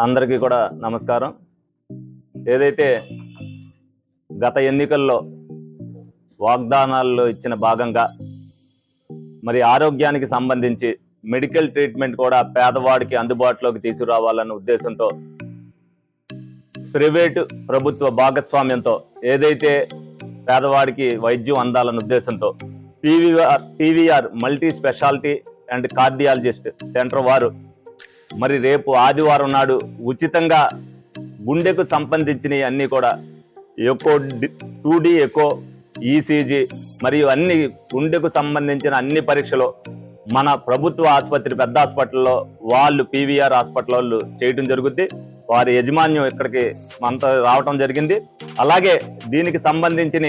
అందరికీ కూడా నమస్కారం. ఏదైతే గత ఎన్నికల్లో వాగ్దానాల్లో ఇచ్చిన భాగంగా మరి ఆరోగ్యానికి సంబంధించి మెడికల్ ట్రీట్మెంట్ కూడా పేదవాడికి అందుబాటులోకి తీసుకురావాలన్న ఉద్దేశంతో ప్రైవేటు ప్రభుత్వ భాగస్వామ్యంతో ఏదైతే పేదవాడికి వైద్యం అందాలన్న ఉద్దేశంతో PVR multi speciality and cardiologist centre వారు మరి రేపు ఆదివారం నాడు ఉచితంగా గుండెకు సంబంధించినవి అన్నీ కూడా ఎకో 2D ఎకో ఈసీజీ మరియు అన్ని గుండెకు సంబంధించిన అన్ని పరీక్షలు మన ప్రభుత్వ ఆసుపత్రి పెద్ద హాస్పిటల్లో వాళ్ళు పీవీఆర్ హాస్పిటల్ వాళ్ళు చేయడం జరుగుద్ది. వారి యజమాన్యం ఇక్కడికి మనతో రావటం జరిగింది. అలాగే దీనికి సంబంధించిన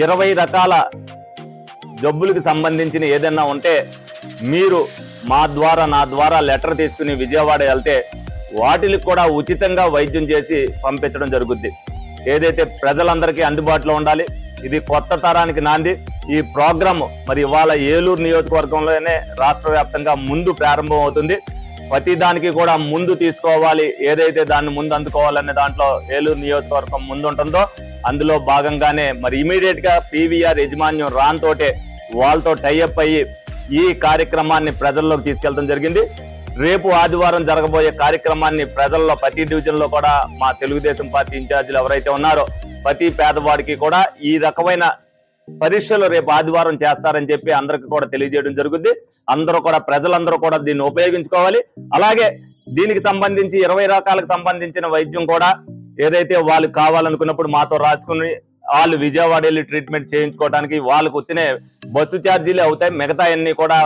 20 రకాల జబ్బులకు సంబంధించిన ఏదైనా ఉంటే మీరు మా ద్వారా నా ద్వారా లెటర్ తీసుకుని విజయవాడ వెళ్తే వాటికి కూడా ఉచితంగా వైద్యం చేసి పంపించడం జరుగుద్ది. ఏదైతే ప్రజలందరికీ అందుబాటులో ఉండాలి. ఇది కొత్త తరానికి నాంది. ఈ ప్రోగ్రామ్ మరి ఇవాళ ఏలూరు నియోజకవర్గంలోనే రాష్ట్ర వ్యాప్తంగా ముందు ప్రారంభం అవుతుంది. ప్రతి దానికి కూడా ముందు తీసుకోవాలి, ఏదైతే దాన్ని ముందు అందుకోవాలనే దాంట్లో ఏలూరు నియోజకవర్గం ముందుంటుందో అందులో భాగంగానే మరి ఇమీడియట్ గా పీవీఆర్ యజమాన్యం రాన్తోటే వాళ్ళతో టైఅప్ అయ్యి ఈ కార్యక్రమాన్ని ప్రజల్లోకి తీసుకెళ్లడం జరిగింది. రేపు ఆదివారం జరగబోయే కార్యక్రమాన్ని ప్రజల్లో ప్రతి డివిజన్ లో కూడా మా తెలుగుదేశం పార్టీ ఇన్ఛార్జీలు ఎవరైతే ఉన్నారో ప్రతి పేదవాడికి కూడా ఈ రకమైన పరీక్షలు రేపు ఆదివారం చేస్తారని చెప్పి అందరికి కూడా తెలియజేయడం జరుగుద్ది. అందరూ కూడా ప్రజలందరూ కూడా దీన్ని ఉపయోగించుకోవాలి. అలాగే దీనికి సంబంధించి 20 రకాలకు సంబంధించిన వైద్యం కూడా ఏదైతే వాళ్ళు కావాలనుకున్నప్పుడు మాతో రాసుకుని వాళ్ళు విజయవాడ వెళ్ళి ట్రీట్మెంట్ చేయించుకోవడానికి వాళ్ళకు వచ్చిన బస్సు ఛార్జీలే అవుతాయి. మిగతా అన్ని కూడా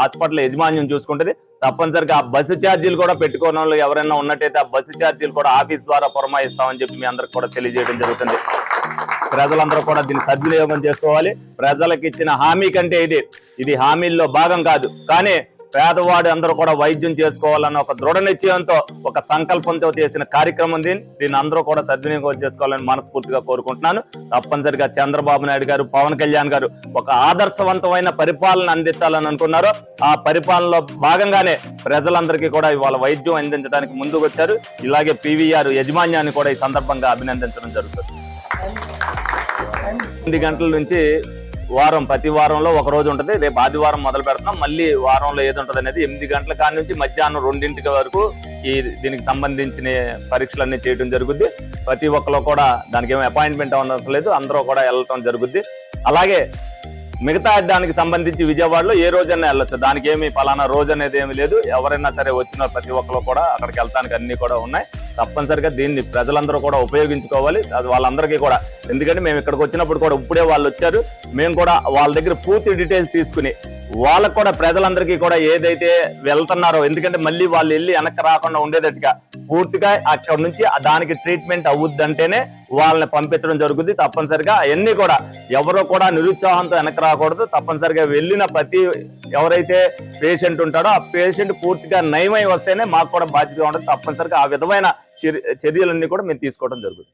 హాస్పిటల్ యజమాన్యం చూసుకుంటుంది. తప్పనిసరిగా ఆ బస్సు ఛార్జీలు కూడా పెట్టుకోవడం వాళ్ళు ఎవరైనా ఉన్నట్టయితే ఆ బస్సు ఛార్జీలు కూడా ఆఫీస్ ద్వారా పురమాయిస్తామని చెప్పి మీ అందరికి కూడా తెలియజేయడం జరుగుతుంది. ప్రజలందరూ కూడా దీన్ని సద్వినియోగం చేసుకోవాలి. ప్రజలకు ఇచ్చిన హామీ కంటే ఇది హామీల్లో భాగం కాదు, కానీ పేదవాడు అందరూ కూడా వైద్యం చేసుకోవాలన్న ఒక దృఢ నిశ్చయంతో ఒక సంకల్పంతో చేసిన కార్యక్రమం దీన్ని అందరూ కూడా సద్వినియోగం చేసుకోవాలని మనస్ఫూర్తిగా కోరుకుంటున్నాను. తప్పనిసరిగా చంద్రబాబు నాయుడు గారు, పవన్ కళ్యాణ్ గారు ఒక ఆదర్శవంతమైన పరిపాలన అందించాలని అనుకున్నారు. ఆ పరిపాలనలో భాగంగానే ప్రజలందరికీ కూడా ఇవాళ వైద్యం అందించడానికి ముందుకు వచ్చారు. ఇలాగే పీవీఆర్ యజమాన్యాన్ని కూడా ఈ సందర్భంగా అభినందించడం జరుగుతుంది. 8 గంటల నుంచి ప్రతి వారంలో ఒక రోజు ఉంటుంది. రేపు ఆదివారం మొదలు పెడుతున్నాం. మళ్ళీ వారంలో ఏది ఉంటుంది అనేది 8 గంటల కాడి నుంచి మధ్యాహ్నం 2 వరకు దీనికి సంబంధించిన పరీక్షలన్నీ చేయడం జరుగుద్ది. ప్రతి ఒక్కరు కూడా దానికి ఏమో అపాయింట్మెంట్ అవసరం లేదు, అందరూ కూడా వెళ్ళటం జరుగుద్ది. అలాగే మిగతా దానికి సంబంధించి విజయవాడలో ఏ రోజైనా వెళ్ళొచ్చు. దానికి ఏమి ఫలానా రోజు అనేది ఏమి లేదు. ఎవరైనా సరే వచ్చిన ప్రతి ఒక్కరు కూడా అక్కడికి వెళ్తానికి అన్ని కూడా ఉన్నాయి. తప్పనిసరిగా దీన్ని ప్రజలందరూ కూడా ఉపయోగించుకోవాలి. అది వాళ్ళందరికీ కూడా, ఎందుకంటే మేము ఇక్కడికి వచ్చినప్పుడు కూడా ఇప్పుడే వాళ్ళు వచ్చారు. మేము కూడా వాళ్ళ దగ్గర పూర్తి డీటెయిల్స్ తీసుకుని వాళ్ళకు కూడా ప్రజలందరికీ కూడా ఏదైతే వెళ్తున్నారో, ఎందుకంటే మళ్ళీ వాళ్ళు వెళ్ళి వెనక్కి రాకుండా ఉండేటట్టుగా పూర్తిగా అక్కడ నుంచి దానికి ట్రీట్మెంట్ అవుద్దంటేనే వాళ్ళని పంపించడం జరుగుతుంది. తప్పనిసరిగా అవన్నీ కూడా ఎవరో కూడా నిరుత్సాహంతో వెనక్కి రాకూడదు. తప్పనిసరిగా వెళ్ళిన ప్రతి ఎవరైతే పేషెంట్ ఉంటాడో ఆ పేషెంట్ పూర్తిగా నయమై వస్తేనే మాకు కూడా బాధ్యత ఉంటుంది. తప్పనిసరిగా ఆ విధమైన చర్యలన్నీ కూడా మేము తీసుకోవడం జరుగుతుంది.